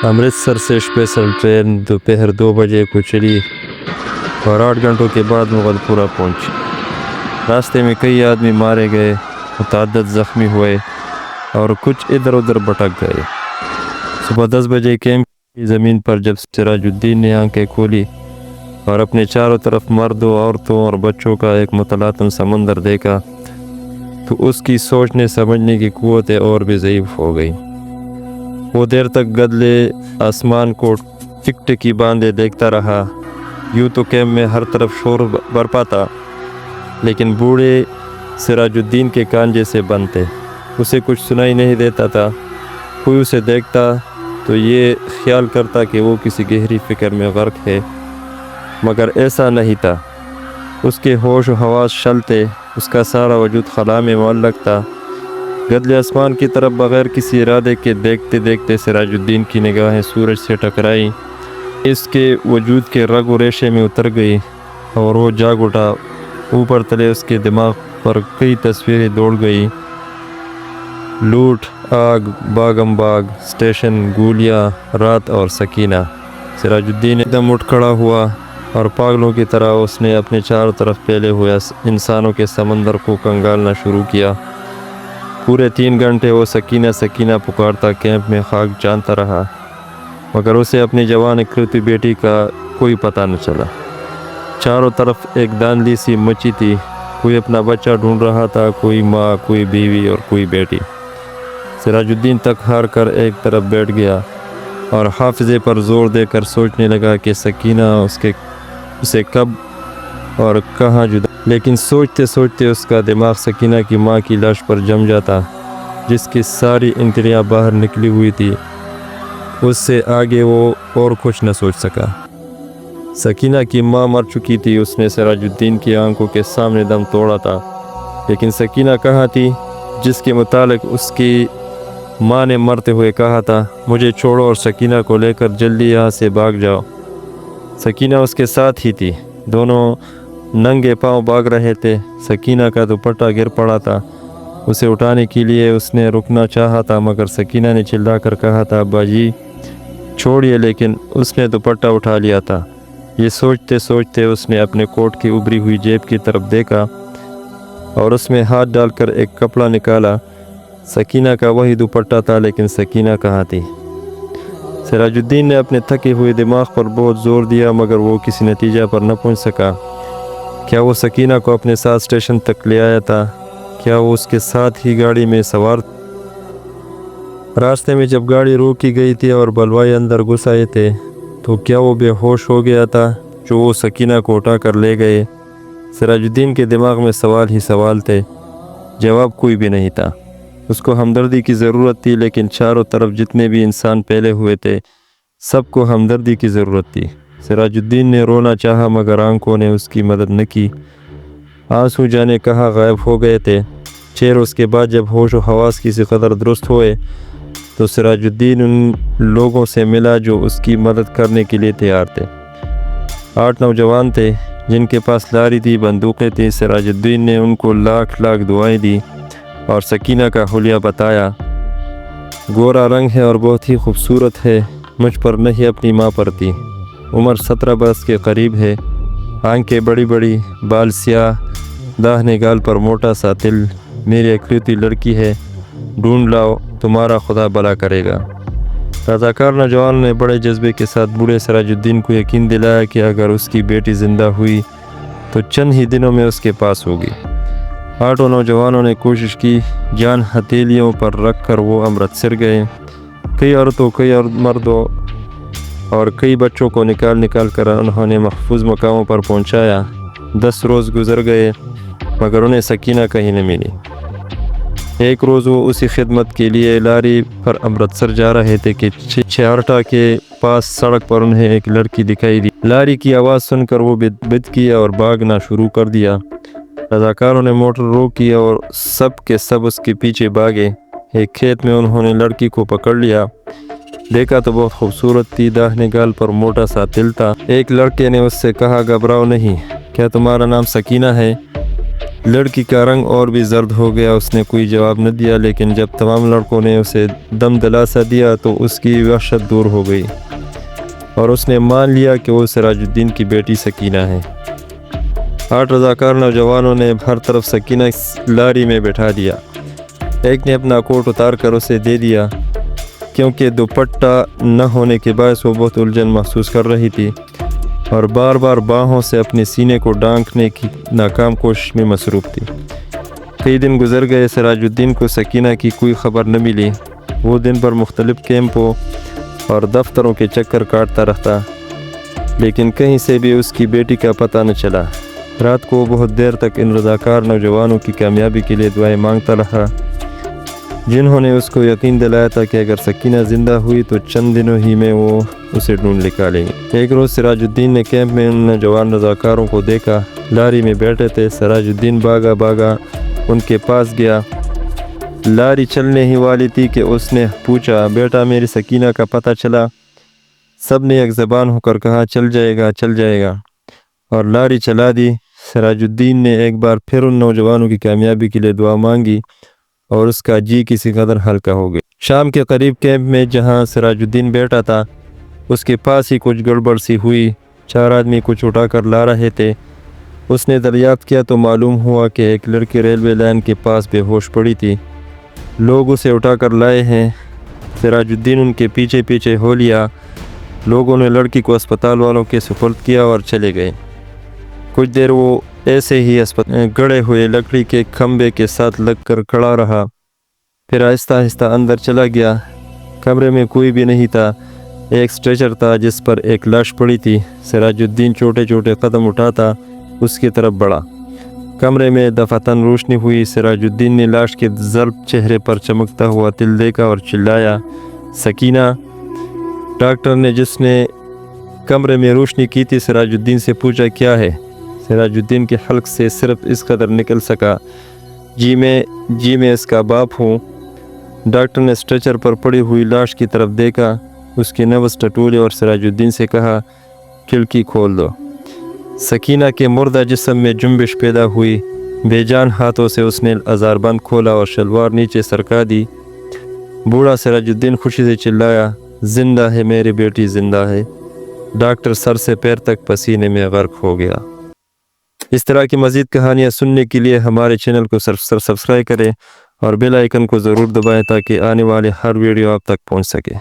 امرتسر سے special train دوپہر 2 بجے کو چلی اور 8 گھنٹوں کے بعد مغل پورہ پہنچی۔ راستے میں کئی آدمی مارے گئے، متعدد زخمی ہوئے اور کچھ ادھر ادھر بھٹک گئے۔ صبح 10 بجے کیمپ کی زمین پر جب سراج الدین نے آنکھیں کھولی اور اپنے چاروں طرف مردوں، عورتوں اور بچوں کا ایک متلاطم سمندر دیکھا تو اس کی سوچنے سمجھنے کی قوتیں اور بھی ضعیف ہو گئی۔ وہ دیر تک گدلے آسمان کو ٹکٹکی باندھے دیکھتا رہا۔ یوں تو کیمپ میں ہر طرف شور برپا تھا، لیکن بوڑھے سراج الدین کے کان جیسے بند تھے۔ اسے کچھ سنائی نہیں دیتا تھا۔ کوئی اسے دیکھتا تو یہ خیال کرتا کہ وہ کسی گہری فکر میں غرق ہے، مگر ایسا نہیں تھا۔ اس کے ہوش و حواس شل تھے، اس کا سارا وجود خلا میں معلق تھا۔ گدلے آسمان کی طرف بغیر کسی ارادے کے دیکھتے دیکھتے سراج الدین کی نگاہیں سورج سے ٹکرائی، اس کے وجود کے رگ و ریشے میں اتر گئی اور وہ جاگ اٹھا۔ اوپر تلے اس کے دماغ پر کئی تصویریں دوڑ گئی: لوٹ، آگ، باغم باغ، اسٹیشن، گولیاں، رات اور سکینہ۔ سراج الدین ایک دم اٹھ کھڑا ہوا اور پاگلوں کی طرح اس نے اپنے چاروں طرف پھیلے ہوئے انسانوں کے سمندر کو کنگالنا شروع کیا۔ پورے 3 گھنٹے وہ سکینہ سکینہ پکارتا کیمپ میں خاک جانتا رہا، مگر اسے اپنی جوان اکلوتی بیٹی کا کوئی پتہ نہ چلا۔ چاروں طرف ایک دھاندلی سی مچی تھی، کوئی اپنا بچہ ڈھونڈ رہا تھا، کوئی ماں، کوئی بیوی اور کوئی بیٹی۔ سراج الدین تک ہار کر ایک طرف بیٹھ گیا اور حافظے پر زور دے کر سوچنے لگا کہ سکینہ اسے کب اور کہاں جدا، لیکن سوچتے سوچتے اس کا دماغ سکینہ کی ماں کی لاش پر جم جاتا، جس کی ساری انتڑیاں باہر نکلی ہوئی تھی۔ اس سے آگے وہ اور کچھ نہ سوچ سکا۔ سکینہ کی ماں مر چکی تھی۔ اس نے سراج الدین کی آنکھوں کے سامنے دم توڑا تھا، لیکن سکینہ کہاں تھی جس کے متعلق اس کی ماں نے مرتے ہوئے کہا تھا: مجھے چھوڑو اور سکینہ کو لے کر جلدی یہاں سے بھاگ جاؤ۔ سکینہ اس کے ساتھ ہی تھی، دونوں ننگے پاؤں بھاگ رہے تھے۔ سکینہ کا دوپٹہ گر پڑا تھا، اسے اٹھانے کے لیے اس نے رکنا چاہا تھا، مگر سکینہ نے چلا کر کہا تھا: باجی چھوڑیے، لیکن اس نے دوپٹہ اٹھا لیا تھا۔ یہ سوچتے سوچتے اس نے اپنے کوٹ کی ابری ہوئی جیب کی طرف دیکھا اور اس میں ہاتھ ڈال کر ایک کپڑا نکالا۔ سکینہ کا وہی دوپٹہ تھا، لیکن سکینہ کہاں تھی؟ سراج الدین نے اپنے تھکے ہوئے دماغ پر بہت زور دیا، مگر وہ کسی نتیجہ پر نہ پہنچ سکا۔ کیا وہ سکینہ کو اپنے ساتھ اسٹیشن تک لے آیا تھا؟ کیا وہ اس کے ساتھ ہی گاڑی میں سوار تھا؟ راستے میں جب گاڑی روکی گئی تھی اور بلوائے اندر گھس آئے تھے تو کیا وہ بے ہوش ہو گیا تھا جو وہ سکینہ کو اٹھا کر لے گئے؟ سراج الدین کے دماغ میں سوال ہی سوال تھے، جواب کوئی بھی نہیں تھا۔ اس کو ہمدردی کی ضرورت تھی، لیکن چاروں طرف جتنے بھی انسان پھیلے ہوئے تھے سب کو ہمدردی کی ضرورت تھی۔ سراج الدین نے رونا چاہا، مگر آنکھوں نے اس کی مدد نہ کی۔ آنسو جانے کہاں غائب ہو گئے تھے۔ چیر اس کے بعد جب ہوش و حواس کسی قدر درست ہوئے تو سراج الدین ان لوگوں سے ملا جو اس کی مدد کرنے کے لیے تیار تھے۔ 8 نوجوان تھے جن کے پاس لاری تھی، بندوقیں تھیں۔ سراج الدین نے ان کو لاکھ لاکھ دعائیں دی اور سکینہ کا حلیہ بتایا: گورا رنگ ہے اور بہت ہی خوبصورت ہے، مجھ پر نہیں اپنی ماں پر تھی۔ عمر 17 برس کے قریب ہے، آنکھیں بڑی بڑی، بال سیاہ، داہنے گال پر موٹا سا تل، میری اکلوتی لڑکی ہے، ڈھونڈ لاؤ، تمہارا خدا بھلا کرے گا۔ رضاکار نوجوانوں نے بڑے جذبے کے ساتھ بوڑھے سراج الدین کو یقین دلایا کہ اگر اس کی بیٹی زندہ ہوئی تو چند ہی دنوں میں اس کے پاس ہوگی۔ 8 نوجوانوں نے کوشش کی، جان ہتھیلیوں پر رکھ کر وہ امرتسر گئے۔ کئی عورتوں، کئی مردوں اور کئی بچوں کو نکال کر انہوں نے محفوظ مقاموں پر پہنچایا۔ 10 روز گزر گئے، مگر انہیں سکینہ کہیں نہ ملی۔ ایک روز وہ اسی خدمت کے لیے لاری پر امرتسر جا رہے تھے کہ چھیارٹا کے پاس سڑک پر انہیں ایک لڑکی دکھائی دی۔ لاری کی آواز سن کر وہ بد کیا اور بھاگنا شروع کر دیا۔ رضاکاروں نے موٹر روکی اور سب کے سب اس کے پیچھے بھاگے۔ ایک کھیت میں انہوں نے لڑکی کو پکڑ لیا، دیکھا تو بہت خوبصورت تھی، داہنے گال پر موٹا سا تل تھا۔ ایک لڑکے نے اس سے کہا: گھبراؤ نہیں، کیا تمہارا نام سکینہ ہے؟ لڑکی کا رنگ اور بھی زرد ہو گیا۔ اس نے کوئی جواب نہ دیا، لیکن جب تمام لڑکوں نے اسے دم دلاسا دیا تو اس کی وحشت دور ہو گئی اور اس نے مان لیا کہ وہ سراج الدین کی بیٹی سکینہ ہے۔ 8 رضاکار نوجوانوں نے ہر طرف سکینہ لاری میں بٹھا دیا۔ ایک نے اپنا کوٹ اتار کر اسے دے دیا، کیونکہ دوپٹہ نہ ہونے کے باعث وہ بہت الجھن محسوس کر رہی تھی اور بار بار باہوں سے اپنے سینے کو ڈھانکنے کی ناکام کوشش میں مصروف تھی۔ کئی دن گزر گئے، سراج الدین کو سکینہ کی کوئی خبر نہ ملی۔ وہ دن بھر مختلف کیمپوں اور دفتروں کے چکر کاٹتا رہتا، لیکن کہیں سے بھی اس کی بیٹی کا پتہ نہ چلا۔ رات کو وہ بہت دیر تک ان رضاکار نوجوانوں کی کامیابی کے لیے دعائیں مانگتا رہا، جنہوں نے اس کو یقین دلایا تھا کہ اگر سکینہ زندہ ہوئی تو چند دنوں ہی میں وہ اسے ڈھونڈ نکالیں گے۔ ایک روز سراج الدین نے کیمپ میں ان نوجوان رضاکاروں کو دیکھا، لاری میں بیٹھے تھے۔ سراج الدین بھاگا ان کے پاس گیا۔ لاری چلنے ہی والی تھی کہ اس نے پوچھا، بیٹا میری سکینہ کا پتہ چلا؟ سب نے ایک زبان ہو کر کہا، چل جائے گا، اور لاری چلا دی۔ سراج الدین نے ایک بار پھر ان نوجوانوں کی کامیابی کے لیے دعا مانگی اور اس کا جی کسی قدر ہلکا ہو گیا۔ شام کے قریب کیمپ میں جہاں سراج الدین بیٹھا تھا، اس کے پاس ہی کچھ گڑبڑ سی ہوئی۔ 4 آدمی کچھ اٹھا کر لا رہے تھے۔ اس نے دریافت کیا تو معلوم ہوا کہ ایک لڑکی ریلوے لائن کے پاس بے ہوش پڑی تھی۔ لوگ اسے اٹھا کر لائے ہیں۔ سراج الدین ان کے پیچھے ہو لیا۔ لوگوں نے لڑکی کو اسپتال والوں کے سپرد کیا اور چلے گئے۔ کچھ دیر وہ ایسے ہی گڑے ہوئے لکڑی کے کھمبے کے ساتھ لگ کر کھڑا رہا، پھر آہستہ اندر چلا گیا۔ کمرے میں کوئی بھی نہیں تھا۔ ایک اسٹریچر تھا جس پر ایک لاش پڑی تھی۔ سراج الدین چھوٹے قدم اٹھاتا اس کی طرف بڑھا۔ کمرے میں دفعتاً روشنی ہوئی۔ سراج الدین نے لاش کے ضرب چہرے پر چمکتا ہوا تل دیکھا اور چلایا، سکینہ! ڈاکٹر نے جس نے کمرے میں روشنی کی تھی سراج الدین سے پوچھا، کیا ہے؟ سراج الدین کے حلق سے صرف اس قدر نکل سکا، جی میں اس کا باپ ہوں۔ ڈاکٹر نے اسٹریچر پر پڑی ہوئی لاش کی طرف دیکھا، اس کی نبض ٹٹولی اور سراج الدین سے کہا، کھڑکی کھول دو۔ سکینہ کے مردہ جسم میں جنبش پیدا ہوئی۔ بے جان ہاتھوں سے اس نے ازار بند کھولا اور شلوار نیچے سرکا دی۔ بوڑھا سراج الدین خوشی سے چلایا، زندہ ہے میری بیٹی، زندہ ہے۔ ڈاکٹر سر سے پیر تک پسینے میں غرق ہو گیا۔ اس طرح کی مزید کہانیاں سننے کے لیے ہمارے چینل کو سبسکرائب کریں اور بیل آئیکن کو ضرور دبائیں تاکہ آنے والے ہر ویڈیو آپ تک پہنچ سکے۔